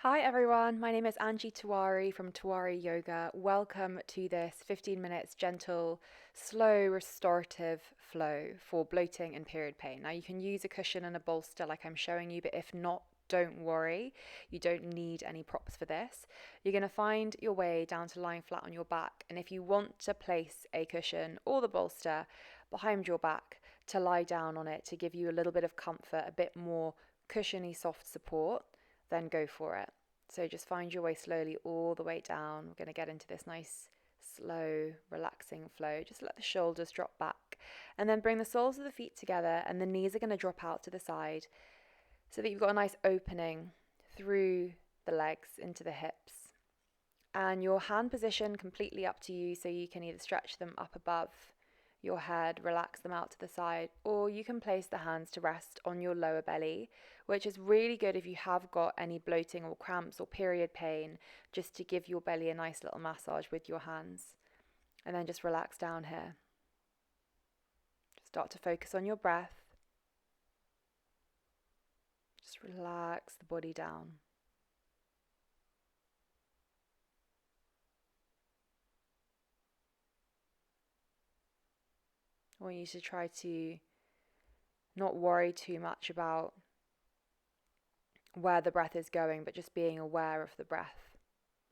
Hi everyone, my name is Anjali Tiwari from Tiwari Yoga. Welcome to this 15 minutes gentle, slow, restorative flow for bloating and period pain. Now you can use a cushion and a bolster like I'm showing you, but if not, don't worry. You don't need any props for this. You're going to find your way down to lying flat on your back, and if you want to place a cushion or the bolster behind your back to lie down on it to give you a little bit of comfort, a bit more cushiony soft support, then go for it. So just find your way slowly all the way down. We're going to get into this nice, slow, relaxing flow. Just let the shoulders drop back and then bring the soles of the feet together, and the knees are going to drop out to the side so that you've got a nice opening through the legs into the hips. And your hand position completely up to you, so you can either stretch them up above your head, relax them out to the side, or you can place the hands to rest on your lower belly, which is really good if you have got any bloating or cramps or period pain, just to give your belly a nice little massage with your hands. And then just relax down here. Start to focus on your breath. Just relax the body down. I want you to try to not worry too much about where the breath is going, but just being aware of the breath.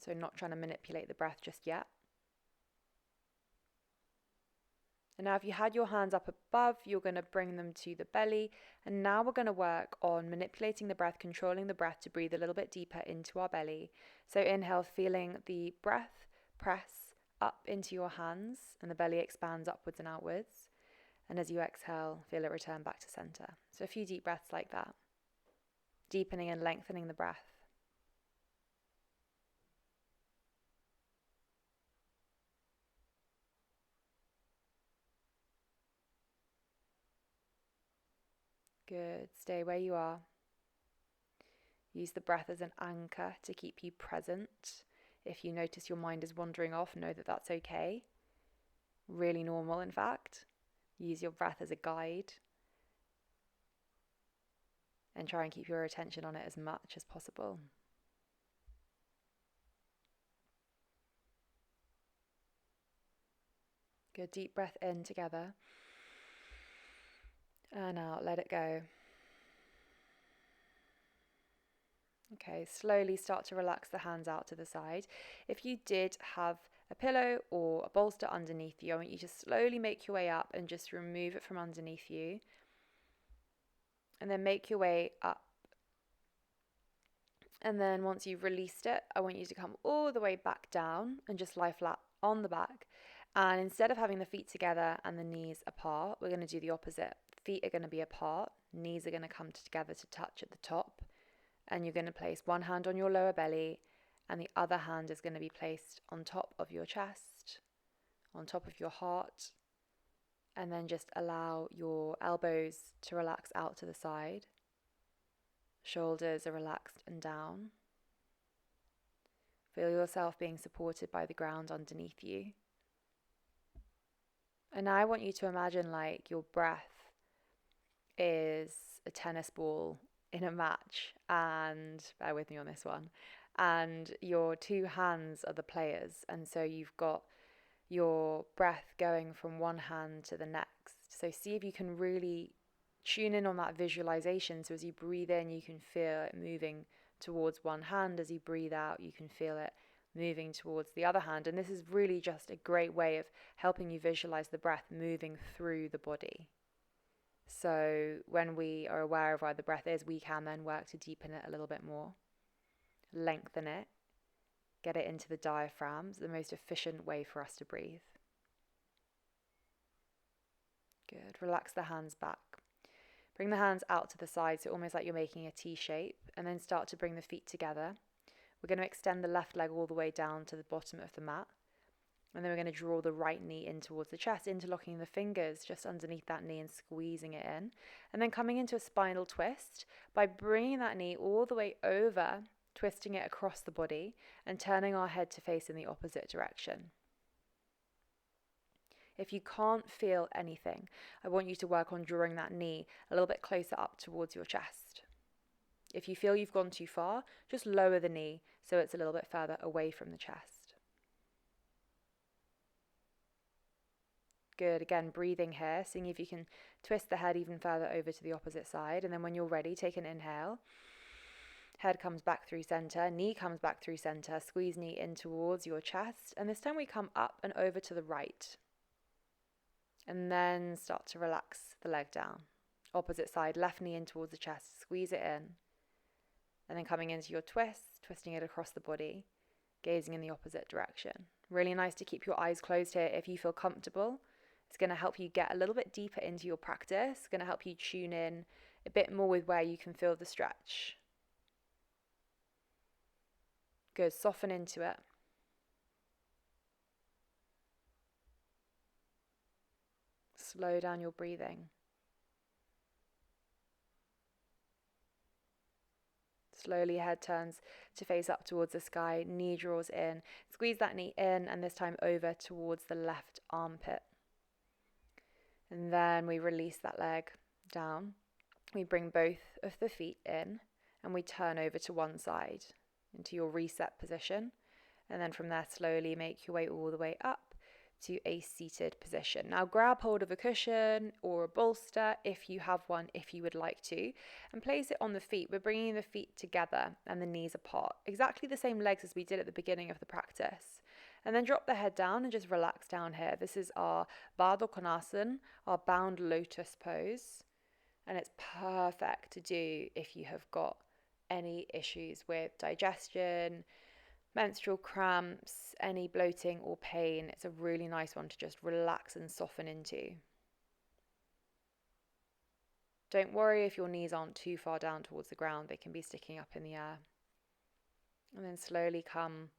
So not trying to manipulate the breath just yet. And now if you had your hands up above, you're going to bring them to the belly. And now we're going to work on manipulating the breath, controlling the breath to breathe a little bit deeper into our belly. So inhale, feeling the breath press up into your hands, and the belly expands upwards and outwards. And as you exhale, feel it return back to center. So a few deep breaths like that, deepening and lengthening the breath. Good. Stay where you are. Use the breath as an anchor to keep you present. If you notice your mind is wandering off, know that that's okay. Really normal, in fact. Use your breath as a guide and try and keep your attention on it as much as possible. Good. Deep breath in together and out. Let it go. Okay, slowly start to relax the hands out to the side. If you did have a pillow or a bolster underneath you, I want you to slowly make your way up and just remove it from underneath you. And then make your way up. And then once you've released it, I want you to come all the way back down and just lie flat on the back. And instead of having the feet together and the knees apart, we're going to do the opposite. Feet are going to be apart, knees are going to come together to touch at the top. And you're going to place one hand on your lower belly, and the other hand is going to be placed on top of your chest, on top of your heart. And then just allow your elbows to relax out to the side. Shoulders are relaxed and down. Feel yourself being supported by the ground underneath you. And now I want you to imagine like your breath is a tennis ball in a match, and bear with me on this one, and your two hands are the players, and so you've got your breath going from one hand to the next. So see if you can really tune in on that visualization. So as you breathe in, you can feel it moving towards one hand. As you breathe out, you can feel it moving towards the other hand. And this is really just a great way of helping you visualize the breath moving through the body. So when we are aware of where the breath is, we can then work to deepen it a little bit more, lengthen it, get it into the diaphragm, the most efficient way for us to breathe. Good. Relax the hands back. Bring the hands out to the side, so almost like you're making a T shape, and then start to bring the feet together. We're going to extend the left leg all the way down to the bottom of the mat. And then we're going to draw the right knee in towards the chest, interlocking the fingers just underneath that knee and squeezing it in. And then coming into a spinal twist by bringing that knee all the way over, twisting it across the body and turning our head to face in the opposite direction. If you can't feel anything, I want you to work on drawing that knee a little bit closer up towards your chest. If you feel you've gone too far, just lower the knee so it's a little bit further away from the chest. Good. Again, breathing here, seeing if you can twist the head even further over to the opposite side. And then when you're ready, take an inhale. Head comes back through center, knee comes back through center, squeeze knee in towards your chest. And this time we come up and over to the right. And then start to relax the leg down. Opposite side, left knee in towards the chest, squeeze it in. And then coming into your twist, twisting it across the body, gazing in the opposite direction. Really nice to keep your eyes closed here if you feel comfortable. It's going to help you get a little bit deeper into your practice. It's going to help you tune in a bit more with where you can feel the stretch. Good. Soften into it. Slow down your breathing. Slowly, head turns to face up towards the sky. Knee draws in. Squeeze that knee in, and this time over towards the left armpit. And then we release that leg down. We bring both of the feet in, and we turn over to one side into your reset position. And then from there, slowly make your way all the way up to a seated position. Now grab hold of a cushion or a bolster if you have one, if you would like to, and place it on the feet. We're bringing the feet together and the knees apart. Exactly the same legs as we did at the beginning of the practice. And then drop the head down and just relax down here. This is our Baddha Konasana, our bound lotus pose. And it's perfect to do if you have got any issues with digestion, menstrual cramps, any bloating or pain. It's a really nice one to just relax and soften into. Don't worry if your knees aren't too far down towards the ground. They can be sticking up in the air. And then slowly come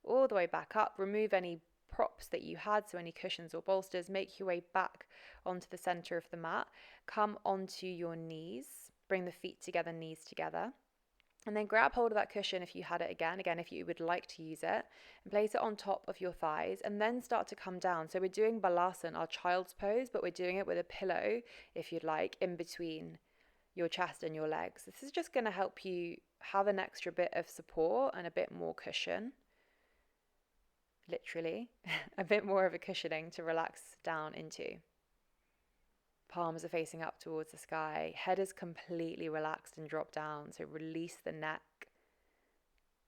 all the way back up. Remove any props that you had, so any cushions or bolsters. Make your way back onto the center of the mat. Come onto your knees. Bring the feet together, knees together. And then grab hold of that cushion if you had it again if you would like to use it, and place it on top of your thighs, and then start to come down. So we're doing balasana, our child's pose, but we're doing it with a pillow, if you'd like, in between your chest and your legs. This is just going to help you have an extra bit of support and a bit more cushion. Literally, a bit more of a cushioning to relax down into. Palms are facing up towards the sky. Head is completely relaxed and dropped down. So release the neck.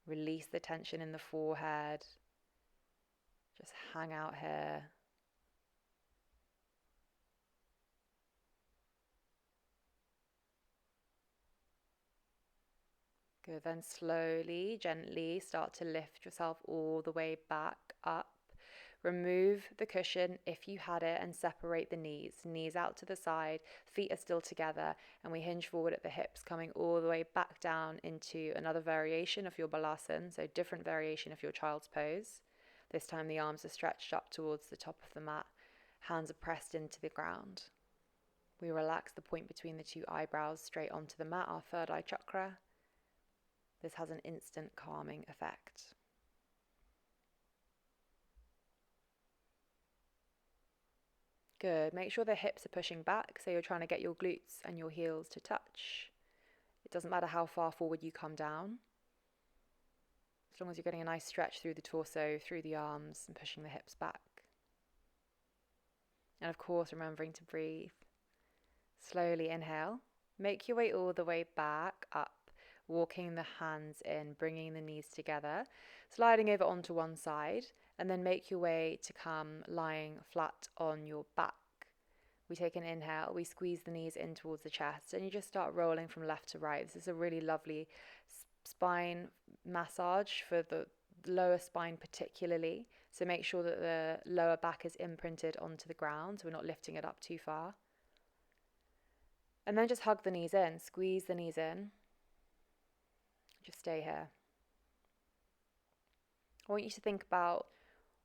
Release the tension in the forehead. Just hang out here. Good. Then slowly, gently start to lift yourself all the way back up. Remove the cushion if you had it and separate the knees. Knees out to the side, feet are still together, and we hinge forward at the hips, coming all the way back down into another variation of your balasana, so different variation of your child's pose. This time the arms are stretched up towards the top of the mat. Hands are pressed into the ground. We relax the point between the two eyebrows straight onto the mat, our third eye chakra. This has an instant calming effect. Good. Make sure the hips are pushing back, so you're trying to get your glutes and your heels to touch. It doesn't matter how far forward you come down, as long as you're getting a nice stretch through the torso, through the arms, and pushing the hips back. And of course, remembering to breathe. Slowly inhale. Make your way all the way back up, walking the hands in, bringing the knees together, sliding over onto one side, and then make your way to come lying flat on your back. We take an inhale, we squeeze the knees in towards the chest, and you just start rolling from left to right. This is a really lovely spine massage for the lower spine particularly. So make sure that the lower back is imprinted onto the ground, so we're not lifting it up too far. And then just hug the knees in, squeeze the knees in. Just stay here. I want you to think about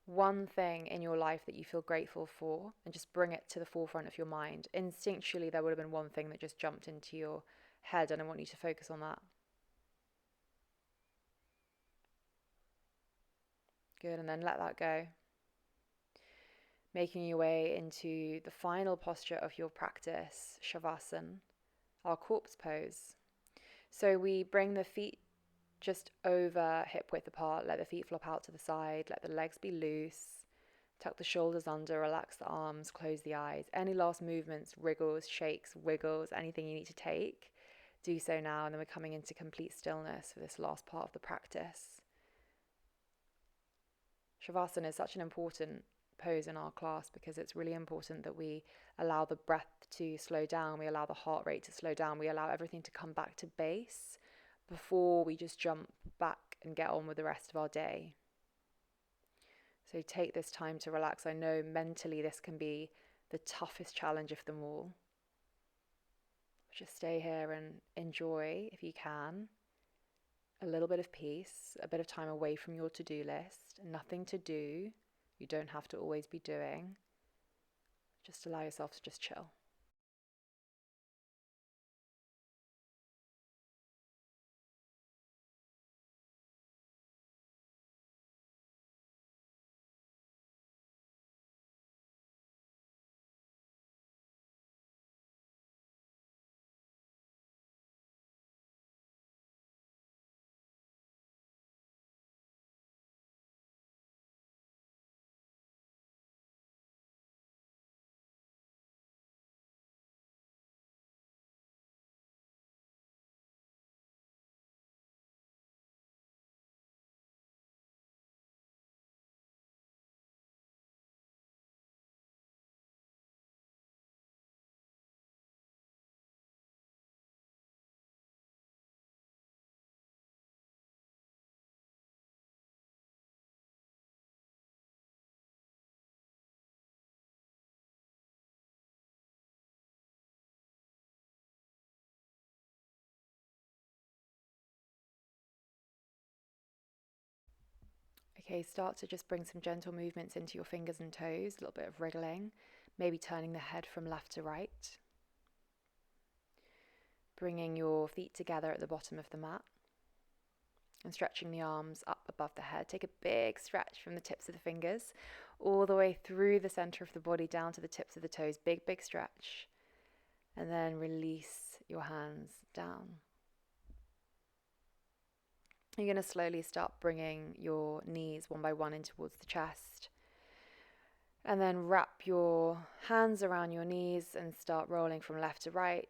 one thing in your life that you feel grateful for and just bring it to the forefront of your mind. Instinctually, there would have been one thing that just jumped into your head, and I want you to focus on that. Good, and then let that go. Making your way into the final posture of your practice, Shavasana, our corpse pose. So we bring the feet just over hip width apart, let the feet flop out to the side, let the legs be loose, tuck the shoulders under, relax the arms, close the eyes. Any last movements, wriggles, shakes, wiggles, anything you need to take, do so now. And then we're coming into complete stillness for this last part of the practice. Shavasana is such an important pose in our class because it's really important that we allow the breath to slow down, we allow the heart rate to slow down, we allow everything to come back to base before we just jump back and get on with the rest of our day. So take this time to relax. I know mentally this can be the toughest challenge of them all. Just stay here and enjoy, if you can, a little bit of peace, a bit of time away from your to-do list, nothing to do. You don't have to always be doing. Just allow yourself to just chill. Okay, start to just bring some gentle movements into your fingers and toes, a little bit of wriggling, maybe turning the head from left to right. Bringing your feet together at the bottom of the mat and stretching the arms up above the head. Take a big stretch from the tips of the fingers all the way through the center of the body down to the tips of the toes. Big, big stretch. And then release your hands down. You're going to slowly start bringing your knees one by one in towards the chest. And then wrap your hands around your knees and start rolling from left to right.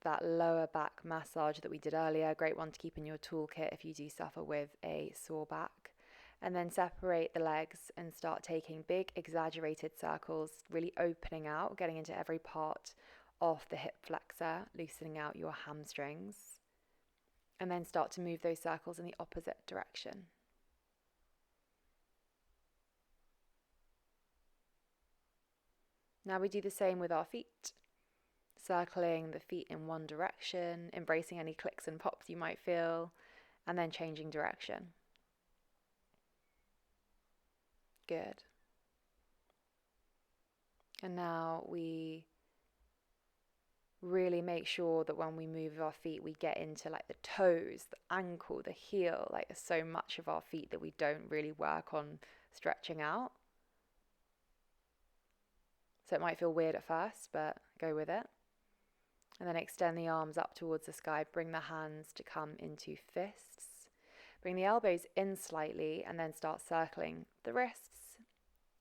That lower back massage that we did earlier, great one to keep in your toolkit if you do suffer with a sore back. And then separate the legs and start taking big exaggerated circles, really opening out, getting into every part of the hip flexor, loosening out your hamstrings. And then start to move those circles in the opposite direction. Now we do the same with our feet. Circling the feet in one direction, embracing any clicks and pops you might feel, and then changing direction. Good. And now we really make sure that when we move our feet, we get into like the toes, the ankle, the heel. Like there's so much of our feet that we don't really work on stretching out. So it might feel weird at first, but go with it. And then extend the arms up towards the sky. Bring the hands to come into fists. Bring the elbows in slightly and then start circling the wrists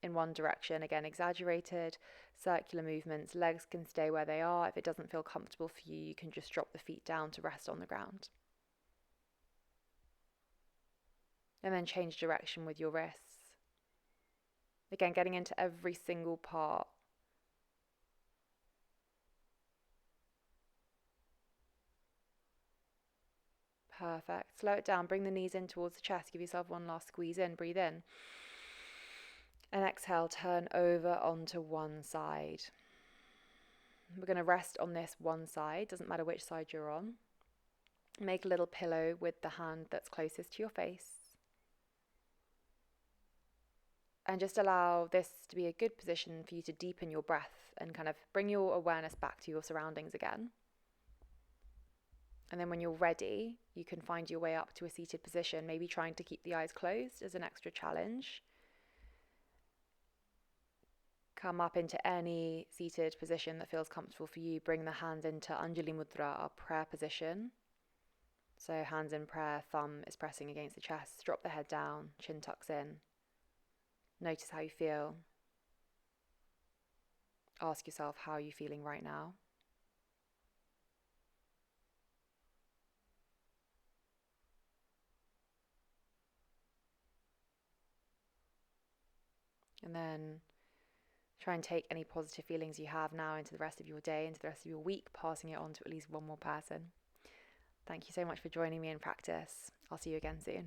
in one direction. Again, exaggerated, circular movements. Legs can stay where they are. If it doesn't feel comfortable for you, you can just drop the feet down to rest on the ground. And then change direction with your wrists. Again, getting into every single part. Perfect. Slow it down. Bring the knees in towards the chest. Give yourself one last squeeze in. Breathe in. And exhale, turn over onto one side. We're going to rest on this one side. Doesn't matter which side you're on. Make a little pillow with the hand that's closest to your face. And just allow this to be a good position for you to deepen your breath and kind of bring your awareness back to your surroundings again. And then when you're ready, you can find your way up to a seated position, maybe trying to keep the eyes closed as an extra challenge. Come up into any seated position that feels comfortable for you. Bring the hands into Anjali Mudra, our prayer position. So hands in prayer, thumb is pressing against the chest, drop the head down, chin tucks in. Notice how you feel. Ask yourself, how are you feeling right now? And then try and take any positive feelings you have now into the rest of your day, into the rest of your week, passing it on to at least one more person. Thank you so much for joining me in practice. I'll see you again soon.